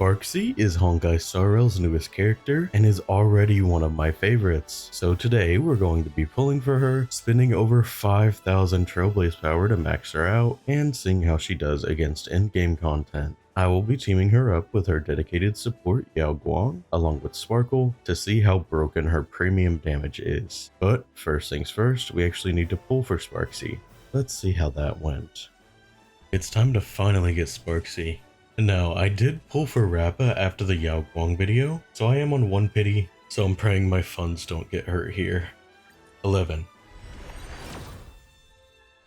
Sparxie is Honkai Star Rail's newest character and is already one of my favorites. So today we're going to be pulling for her, spending over 5,000 Trailblaze power to max her out, and seeing how she does against in-game content. I will be teaming her up with her dedicated support Guang along with Sparkle to see how broken her premium damage is. But first things first, we actually need to pull for Sparxie. Let's see how that went. It's time to finally get Sparxie. Now, I did pull for Rappa after the Guang video, so I am on 1 pity, so I'm praying my funds don't get hurt here. 11.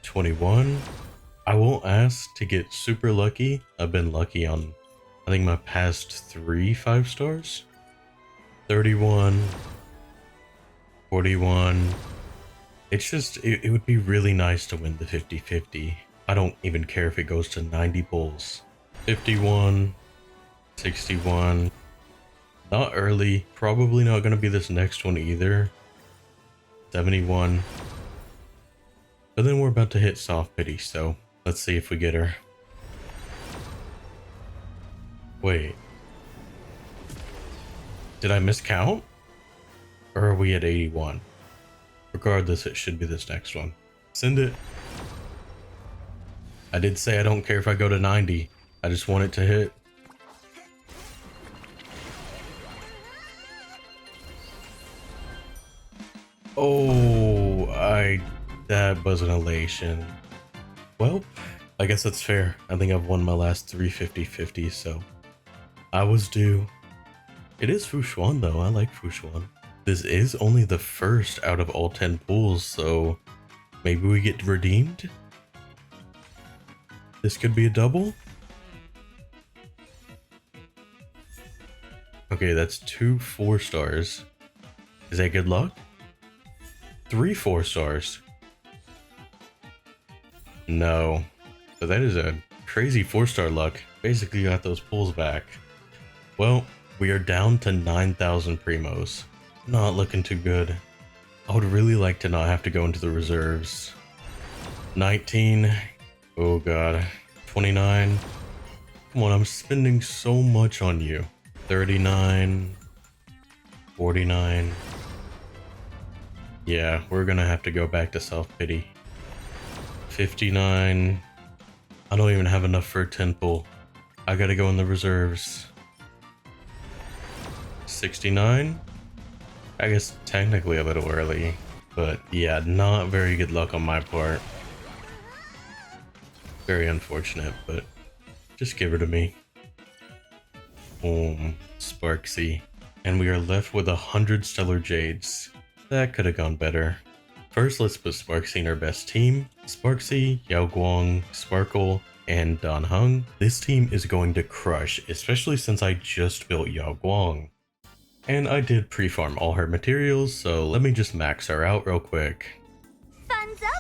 21. I won't ask to get super lucky. I've been lucky on, I think, my past 3 5 stars. 31. 41. It's just, it would be really nice to win the 50-50. I don't even care if it goes to 90 pulls. 51, 61, not early, probably not going to be this next one either. 71, but then we're about to hit soft pity, so let's see if we get her. Wait, did I miscount? Or are we at 81? Regardless, it should be this next one. Send it. I did say I don't care if I go to 90. I just want it to hit. Oh, that was an elation. Well, I guess that's fair. I think I've won my last 3 50-50, so I was due. It is Fushuan though, I like Fushuan. This is only the first out of all 10 pools, so maybe we get redeemed? This could be a double? Okay, that's 2 4 stars. Is that good luck? 3 4 stars. No. But that is a crazy 4-star luck. Basically got those pulls back. Well, we are down to 9,000 primos. Not looking too good. I would really like to not have to go into the reserves. 19. Oh god. 29. Come on, I'm spending so much on you. 39, 49. Yeah, we're gonna have to go back to self-pity. 59. I don't even have enough for a 10 pull. I gotta go in the reserves. 69. I guess technically a little early, but yeah, not very good luck on my part. Very unfortunate, but just give her to me. Boom, Sparxie. And we are left with 100 Stellar Jades. That could have gone better. First, let's put Sparxie in our best team. Sparxie, Guang, Sparkle, and Dan Heng. This team is going to crush, especially since I just built Guang. And I did pre-farm all her materials, so let me just max her out real quick. Fun's over!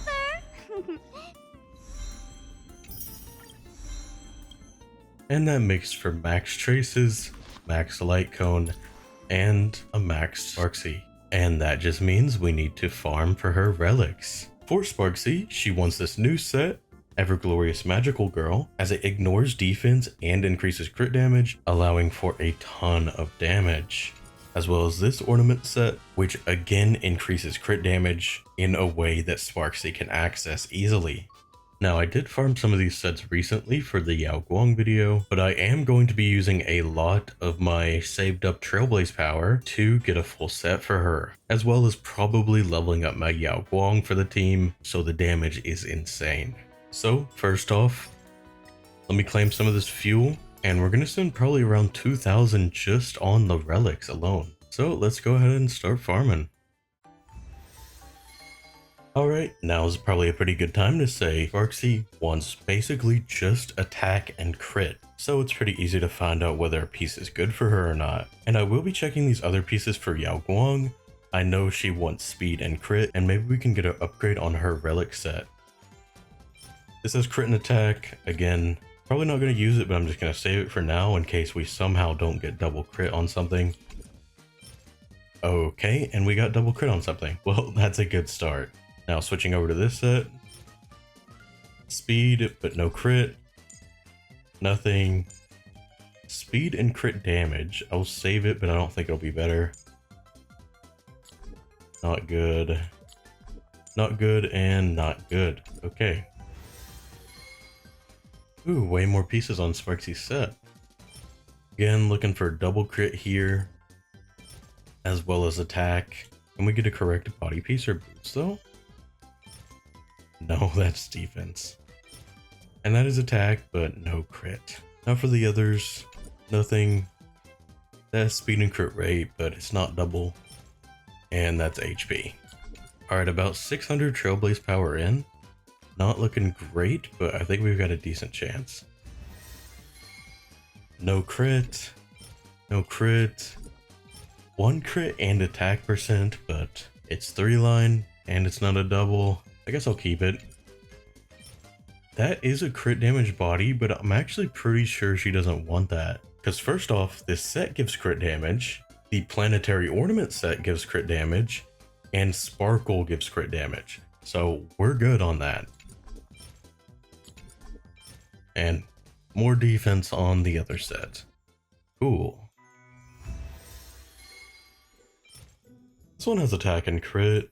And that makes for max traces, max light cone, and a max Sparxie. And that just means we need to farm for her relics. For Sparxie, she wants this new set, Everglorious Magical Girl, as it ignores defense and increases crit damage, allowing for a ton of damage. As well as this ornament set, which again increases crit damage in a way that Sparxie can access easily. Now, I did farm some of these sets recently for the Guang video, but I am going to be using a lot of my saved up Trailblaze power to get a full set for her, as well as probably leveling up my Guang for the team, so the damage is insane. So, first off, let me claim some of this fuel, and we're going to spend probably around 2,000 just on the relics alone. So, let's go ahead and start farming. Alright, now is probably a pretty good time to say Sparxie wants basically just attack and crit, so it's pretty easy to find out whether a piece is good for her or not. And I will be checking these other pieces for Guang. I know she wants speed and crit, and maybe we can get an upgrade on her relic set. This says crit and attack. Again, probably not going to use it, but I'm just going to save it for now in case we somehow don't get double crit on something. Okay, and we got double crit on something. Well, that's a good start. Now switching over to this set. Speed, but no crit. Nothing. speed and crit damage. I'll save it, but I don't think it'll be better. Not good. Not good and not good. Okay. Ooh, way more pieces on Sparxie's set. Again, looking for double crit here, as well as attack. Can we get a correct body piece or boots though? No, that's defense. And that is attack, but no crit. Now for the others, nothing. That's speed and crit rate, but it's not double. And that's HP. Alright, about 600 Trailblaze power in. Not looking great, but I think we've got a decent chance. No crit. No crit. 1 crit and attack percent, but it's 3-line and it's not a double. I guess I'll keep it. That is a crit damage body, but I'm actually pretty sure she doesn't want that. Because first off, this set gives crit damage, the planetary ornament set gives crit damage, and Sparkle gives crit damage. So we're good on that. And more defense on the other set. Cool. This one has attack and crit.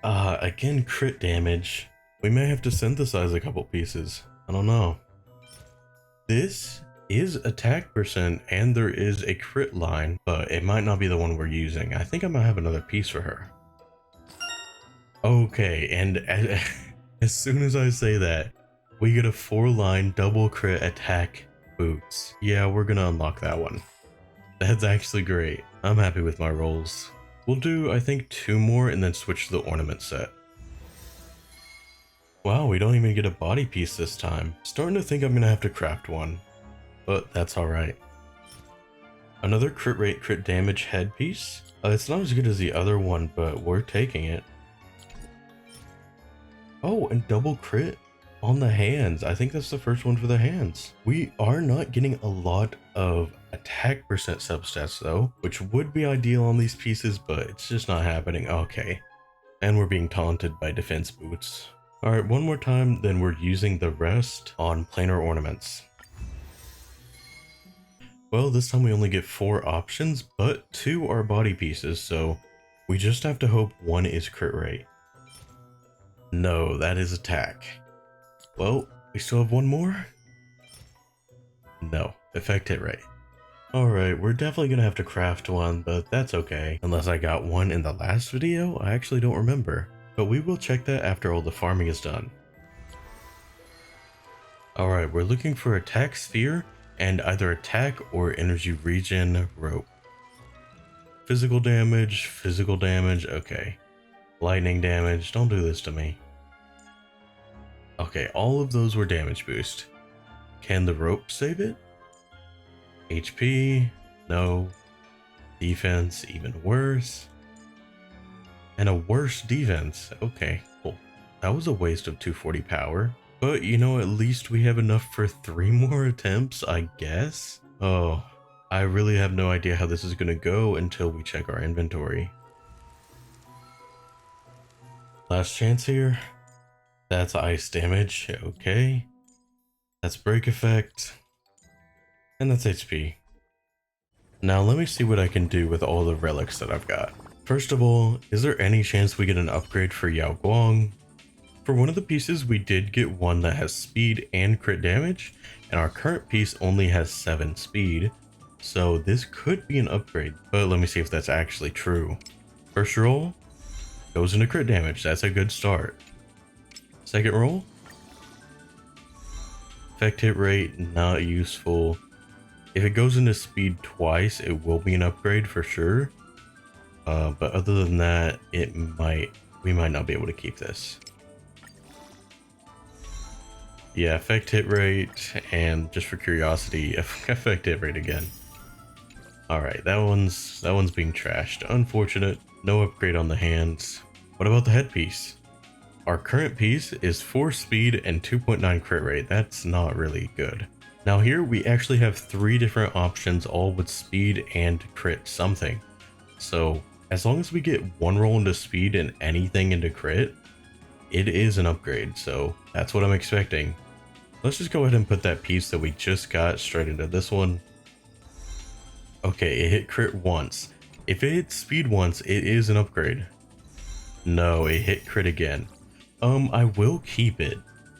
Again, crit damage. We may have to synthesize a couple pieces. I don't know. This is attack percent and there is a crit line, but it might not be the one we're using. I think I might have another piece for her. Okay, and as soon as I say that, we get a 4-line double crit attack boots. Yeah, we're gonna unlock that one. That's actually great. I'm happy with my rolls. We'll do, I think, 2 more and then switch to the ornament set. Wow, we don't even get a body piece this time. Starting to think I'm gonna have to craft one, but that's alright. Another crit rate, crit damage headpiece. It's not as good as the other one, but we're taking it. Oh, and double crit on the hands. I think that's the first one for the hands. We are not getting a lot of attack percent substats though, which would be ideal on these pieces, but it's just not happening. Okay. And we're being taunted by defense boots. Alright, one more time, then we're using the rest on planar ornaments. Well, this time we only get 4 options, but 2 are body pieces, so we just have to hope 1 is crit rate. No, that is attack. Well, we still have 1 more? No, effect hit rate. Alright, we're definitely gonna have to craft one, but that's okay. Unless I got one in the last video, I actually don't remember. But we will check that after all the farming is done. Alright, we're looking for attack sphere and either attack or energy regen rope. Physical damage, okay. Lightning damage, don't do this to me. Okay, all of those were damage boost. Can the rope save it? HP, no. Defense, even worse. And a worse defense. Okay, cool. That was a waste of 240 power. But you know, at least we have enough for 3 more attempts, I guess? Oh, I really have no idea how this is gonna go until we check our inventory. Last chance here. That's ice damage, okay. That's break effect. And that's HP. Now let me see what I can do with all the relics that I've got. First of all, is there any chance we get an upgrade for Guang? For one of the pieces, we did get one that has speed and crit damage, and our current piece only has 7 speed, so this could be an upgrade, but let me see if that's actually true. First roll, goes into crit damage, that's a good start. Second roll, effect hit rate, not useful. If it goes into speed twice, it will be an upgrade for sure. But other than that, we might not be able to keep this. Yeah, effect hit rate, and just for curiosity, effect hit rate again. Alright, that one's being trashed. Unfortunate. No upgrade on the hands. What about the headpiece? Our current piece is 4 speed and 2.9 crit rate. That's not really good. Now here we actually have 3 different options, all with speed and crit something. So as long as we get 1 roll into speed and anything into crit, it is an upgrade. So that's what I'm expecting. Let's just go ahead and put that piece that we just got straight into this one. Okay, it hit crit once. If it hits speed once, it is an upgrade. No, it hit crit again. I will keep it,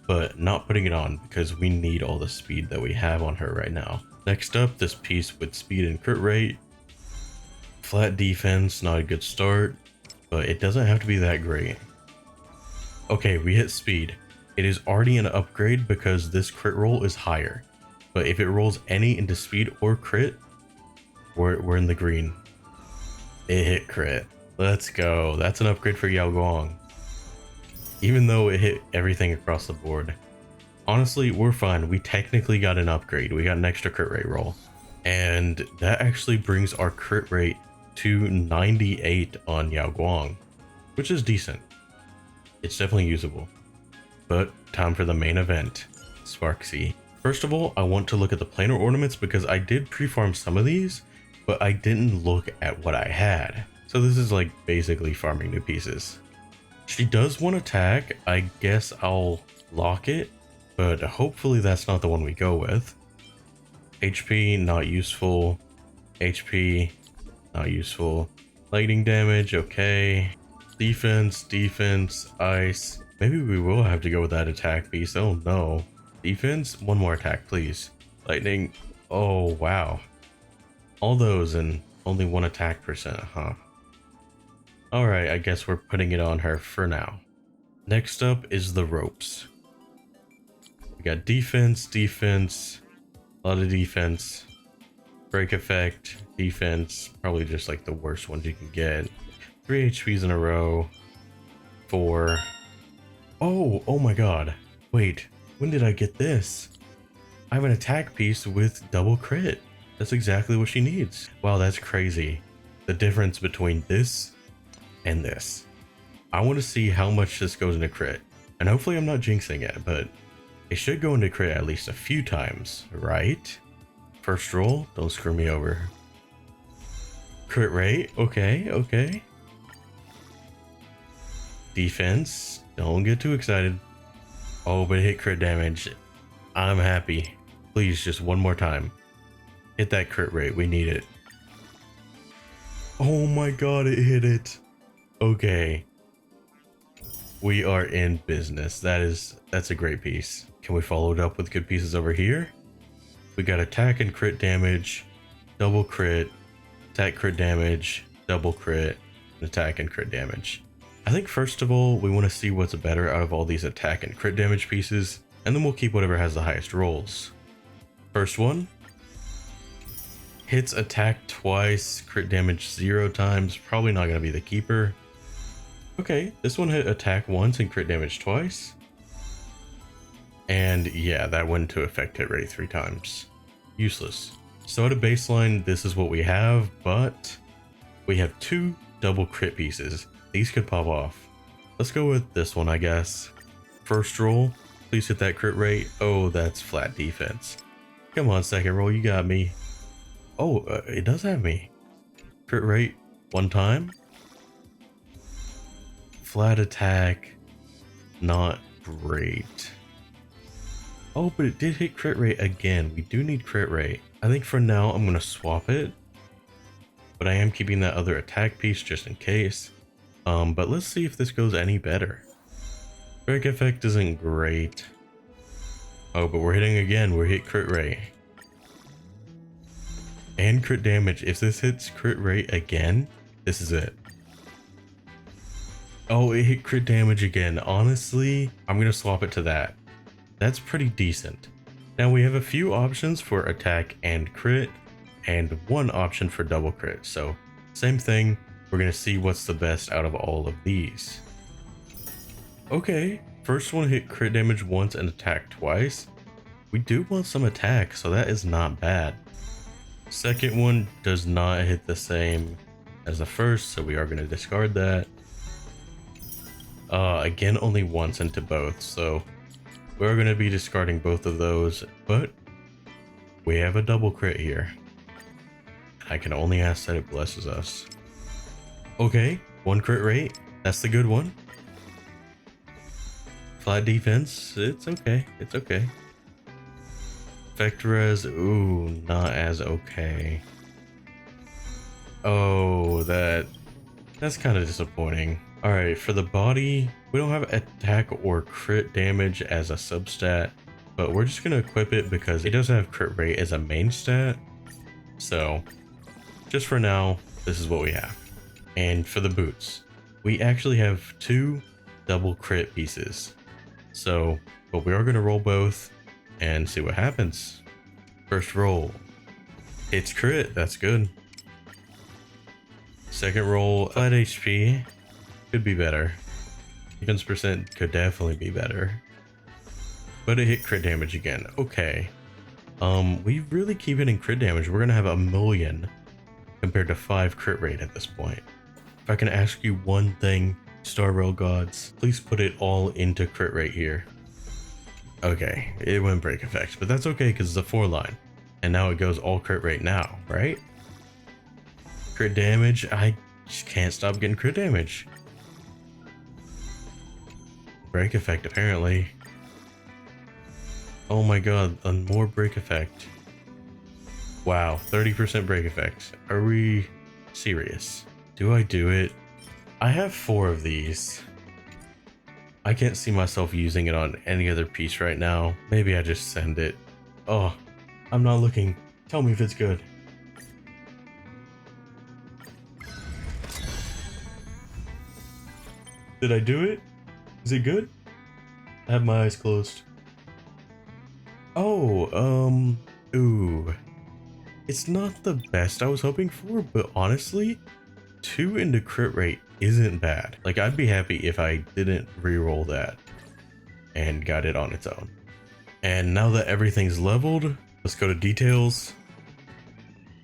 but not putting it on because we need all the speed that we have on her right now. Next up, this piece with speed and crit rate. Flat defense, not a good start, but it doesn't have to be that great. Okay, we hit speed. It is already an upgrade because this crit roll is higher. But if it rolls any into speed or crit, we're in the green. It hit crit. Let's go. That's an upgrade for Guang. Even though it hit everything across the board. Honestly, we're fine. We technically got an upgrade. We got an extra crit rate roll. And that actually brings our crit rate to 98 on Guang, which is decent. It's definitely usable. But time for the main event, Sparxie. First of all, I want to look at the planar ornaments because I did pre-farm some of these, but I didn't look at what I had. So this is like basically farming new pieces. She does one attack. I guess I'll lock it, but hopefully that's not the one we go with. HP, not useful. HP, not useful. Lightning damage, okay. Defense, ice. Maybe we will have to go with that attack piece. Oh no. Defense, one more attack, please. Lightning, oh wow. All those and only one attack percent, huh? Alright, I guess we're putting it on her for now. Next up is the ropes. We got defense, a lot of defense, break effect, defense, probably just like the worst ones you can get. 3 HPs in a row, 4. Oh my god. Wait, when did I get this? I have an attack piece with double crit. That's exactly what she needs. Wow, that's crazy. The difference between this and this. I want to see how much this goes into crit. And hopefully I'm not jinxing it, but it should go into crit at least a few times, right? First roll, don't screw me over. Crit rate, okay. Defense, don't get too excited. Oh, but it hit crit damage. I'm happy. Please, just one more time. Hit that crit rate, we need it. Oh my god, it hit it. Okay. We are in business. That's a great piece. Can we follow it up with good pieces over here? We got attack and crit damage, double crit, attack crit damage, double crit, and attack and crit damage. I think first of all, we want to see what's better out of all these attack and crit damage pieces, and then we'll keep whatever has the highest rolls. First one. Hits attack twice, crit damage 0 times, probably not going to be the keeper. Okay, this one hit attack once and crit damage twice. And yeah, that went into effect hit rate 3 times. Useless. So at a baseline, this is what we have, but we have 2 double crit pieces. These could pop off. Let's go with this one, I guess. First roll, please hit that crit rate. Oh, that's flat defense. Come on, second roll, you got me. Oh, it does have me. Crit rate 1 time. Flat attack, not great. Oh, but it did hit crit rate again. We do need crit rate. I think for now I'm going to swap it, but I am keeping that other attack piece just in case. But let's see if this goes any better. Break effect isn't great. Oh, but we're hitting again. We're hit crit rate. And crit damage. If this hits crit rate again, this is it. Oh, it hit crit damage again. Honestly, I'm going to swap it to that. That's pretty decent. Now we have a few options for attack and crit, and 1 option for double crit. So same thing. We're going to see what's the best out of all of these. Okay, first one hit crit damage once and attack twice. We do want some attack, so that is not bad. Second one does not hit the same as the first, so we are going to discard that. Again, only once into both, so we're going to be discarding both of those, but we have a double crit here. I can only ask that it blesses us. Okay, 1 crit rate, that's the good one. Flat defense, it's okay. Effect res, ooh, not as okay. Oh, that's kind of disappointing. All right, for the body, we don't have attack or crit damage as a substat, but we're just gonna equip it because it doesn't have crit rate as a main stat. So just for now, this is what we have. And for the boots, we actually have 2 double crit pieces. So, but we are gonna roll both and see what happens. First roll, it's crit, that's good. Second roll, flat HP, could be better. Defense percent could definitely be better. But it hit crit damage again, okay. We really keep hitting crit damage. We're gonna have 1,000,000 compared to 5 crit rate at this point. If I can ask you one thing, Star Rail gods, please put it all into crit rate here. Okay, it went break effect, but that's okay because it's a 4 line. And now it goes all crit rate now, right? Crit damage, I just can't stop getting crit damage. Break effect apparently. Oh my god, a more break effect. Wow, 30% break effect. Are we serious? Do I do it? I have 4 of these. I can't see myself using it on any other piece right now. Maybe I just send it. Oh, I'm not looking. Tell me if it's good. Did I do it? Is it good? I have my eyes closed. Oh, ooh. It's not the best I was hoping for, but honestly, 2 into crit rate isn't bad. Like, I'd be happy if I didn't re-roll that and got it on its own. And now that everything's leveled, let's go to details.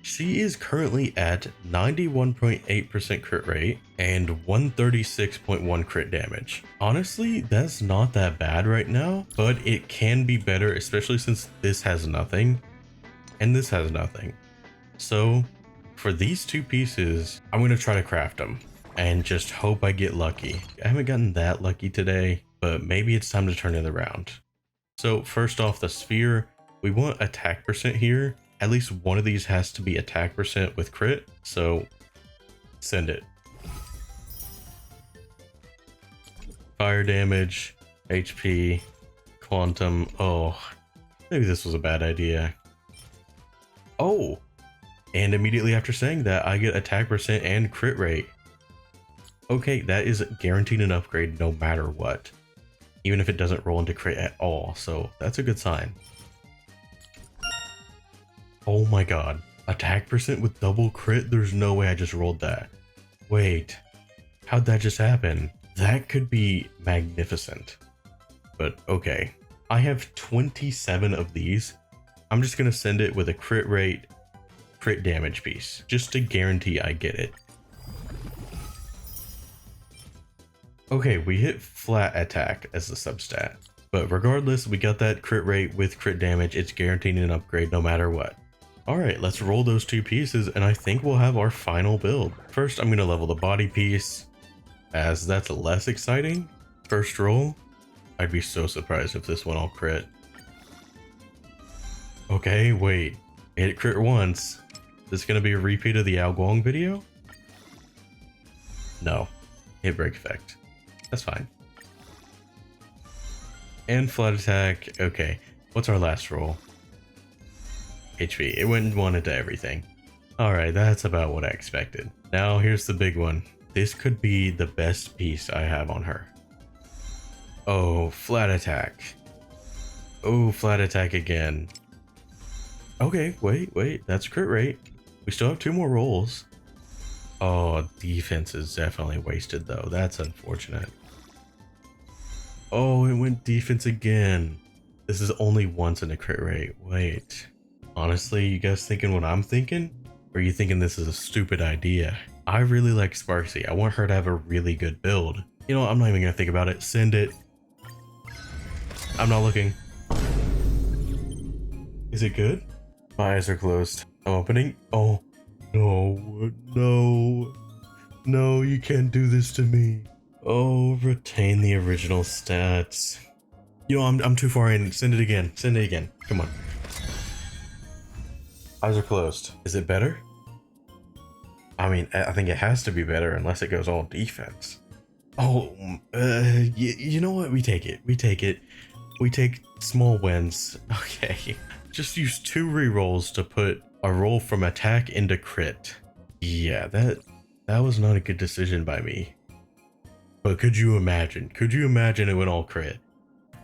She is currently at 91.8% crit rate and 136.1 crit damage. Honestly, that's not that bad right now, but it can be better, especially since this has nothing and this has nothing. So for these 2 pieces, I'm going to try to craft them and just hope I get lucky. I haven't gotten that lucky today, but maybe it's time to turn it around. So first off, the sphere, we want attack percent here. At least one of these has to be attack percent with crit, so send it. Fire damage, HP, quantum. Oh, maybe this was a bad idea. Oh, and immediately after saying that, I get attack percent and crit rate. Okay, that is guaranteed an upgrade no matter what, even if it doesn't roll into crit at all, so that's a good sign. Oh my god, attack percent with double crit? There's no way I just rolled that. Wait, how'd that just happen? That could be magnificent. But okay, I have 27 of these. I'm just gonna send it with a crit rate, crit damage piece, just to guarantee I get it. Okay, we hit flat attack as the substat, but regardless, we got that crit rate with crit damage. It's guaranteed an upgrade no matter what. All right, let's roll those 2 pieces and I think we'll have our final build. First, I'm gonna level the body piece as that's less exciting. First roll, I'd be so surprised if this one all crit. Okay, wait, it hit crit once. Is this gonna be a repeat of the Guang video? No, hit break effect. That's fine. And flat attack, okay. What's our last roll? HP, it went 1 into everything. Alright, that's about what I expected. Now here's the big one. This could be the best piece I have on her. Oh, flat attack. Oh, flat attack again. Okay, wait, that's crit rate. We still have 2 more rolls. Oh, defense is definitely wasted though. That's unfortunate. Oh, it went defense again. This is only once in a crit rate. Wait. Honestly, you guys thinking what I'm thinking? Or are you thinking this is a stupid idea? I really like Sparxie. I want her to have a really good build. You know what? I'm not even gonna think about it. Send it. I'm not looking. Is it good? My eyes are closed. I'm opening. Oh, no, you can't do this to me. Oh, retain the original stats. You know, I'm too far in. Send it again. Come on. Eyes are closed. Is it better? I mean, I think it has to be better unless it goes all defense. Oh, you know what? We take it. We take it. We take small wins. Okay. Just use 2 rerolls to put a roll from attack into crit. Yeah, that was not a good decision by me. But could you imagine? Could you imagine it went all crit?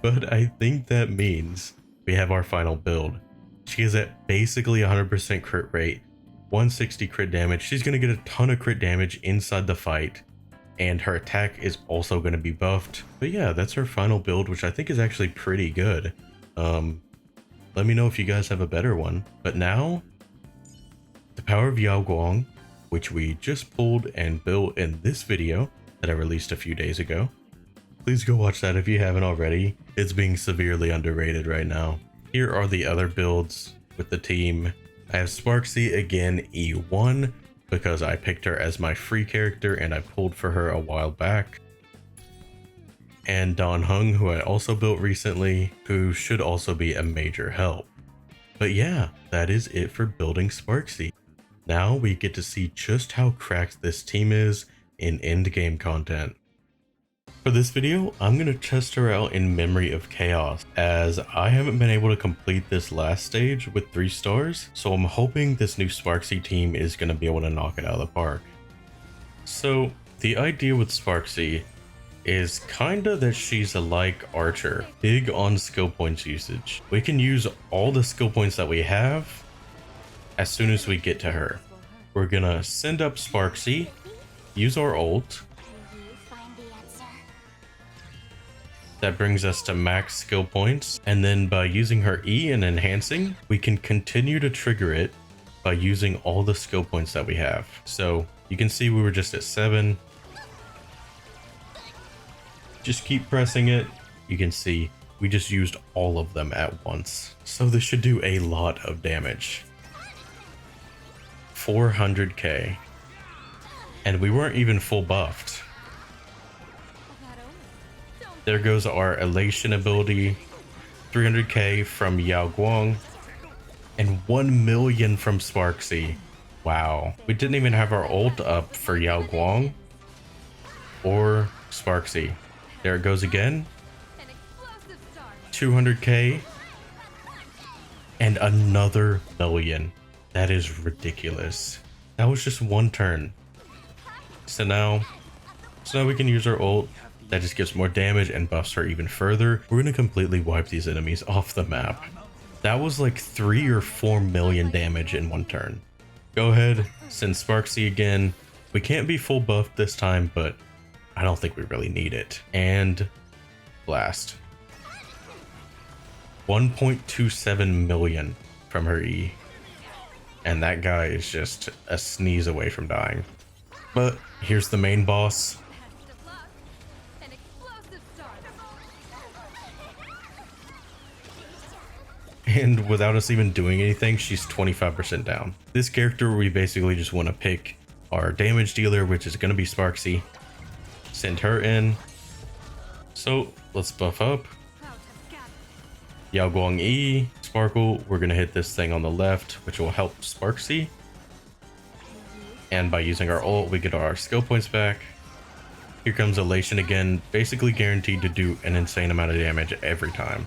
But I think that means we have our final build. She is at basically 100% crit rate, 160 crit damage. She's going to get a ton of crit damage inside the fight, and her attack is also going to be buffed. But yeah, that's her final build, which I think is actually pretty good. Let me know if you guys have a better one. But now, the power of Guang, which we just pulled and built in this video that I released a few days ago. Please go watch that if you haven't already. It's being severely underrated right now. Here are the other builds with the team. I have Sparxie again, E1, because I picked her as my free character and I pulled for her a while back. And Don Hung, who I also built recently, who should also be a major help. But yeah, that is it for building Sparxie. Now we get to see just how cracked this team is in end-game content. For this video, I'm going to test her out in Memory of Chaos, as I haven't been able to complete this last stage with 3 stars, so I'm hoping this new Sparxie team is going to be able to knock it out of the park. So, the idea with Sparxie is kinda that she's a like Archer, big on skill points usage. We can use all the skill points that we have as soon as we get to her. We're gonna send up Sparxie, use our ult. That brings us to max skill points, and then by using her E and enhancing, we can continue to trigger it by using all the skill points that we have. So you can see we were just at 7. Just keep pressing it. You can see we just used all of them at once. So this should do a lot of damage. 400k. And we weren't even full buffed. There goes our Elation ability, 300k from Guang, and 1 million from Sparxie. Wow. We didn't even have our ult up for Guang or Sparxie. There it goes again. 200k and another million. That is ridiculous. That was just 1 turn. So now we can use our ult. That just gives more damage and buffs her even further. We're going to completely wipe these enemies off the map. That was like 3 or 4 million damage in 1 turn. Go ahead, send Sparxie again. We can't be full buffed this time, but I don't think we really need it. And blast. 1.27 million from her E. And that guy is just a sneeze away from dying. But here's the main boss. And without us even doing anything, she's 25% down. This character, we basically just want to pick our damage dealer, which is going to be Sparxie. Send her in. So let's buff up. Guang E, Sparkle. We're going to hit this thing on the left, which will help Sparxie. And by using our ult, we get our skill points back. Here comes Elation again, basically guaranteed to do an insane amount of damage every time.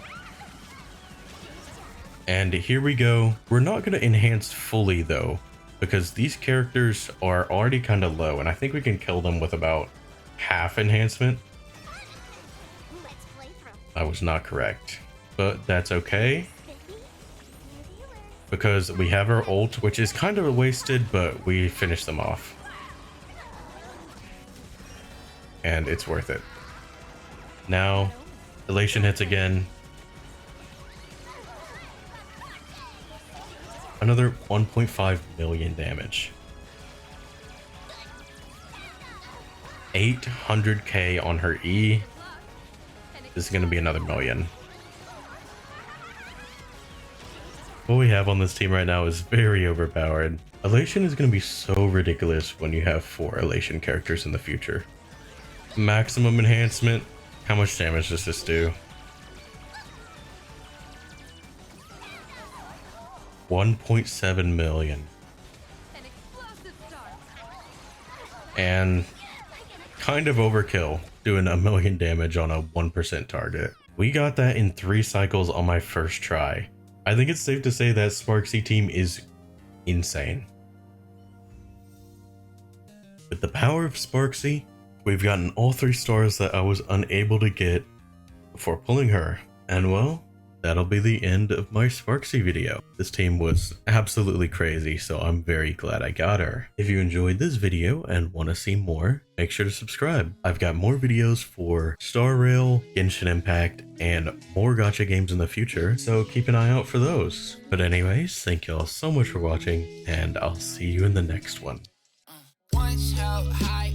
And here we go. We're not going to enhance fully though, because these characters are already kind of low, and I think we can kill them with about half enhancement. I was not correct, but that's okay, because we have our ult, which is kind of wasted, but we finish them off. And it's worth it. Now, Elation hits again. Another 1.5 million damage. 800k on her E. This is going to be another million. What we have on this team right now is very overpowered. Elation is going to be so ridiculous when you have 4 Elation characters in the future. Maximum enhancement. How much damage does this do? 1.7 million. An explosive start. And kind of overkill doing a million damage on a 1% target. We got that in 3 cycles on my first try. I think it's safe to say that Sparxie team is insane. With the power of Sparxie, we've gotten all 3 stars that I was unable to get before pulling her. And well, that'll be the end of my Sparxie video. This team was absolutely crazy, so I'm very glad I got her. If you enjoyed this video and want to see more, make sure to subscribe. I've got more videos for Star Rail, Genshin Impact, and more gacha games in the future, so keep an eye out for those. But anyways, thank y'all so much for watching, and I'll see you in the next one. Once held high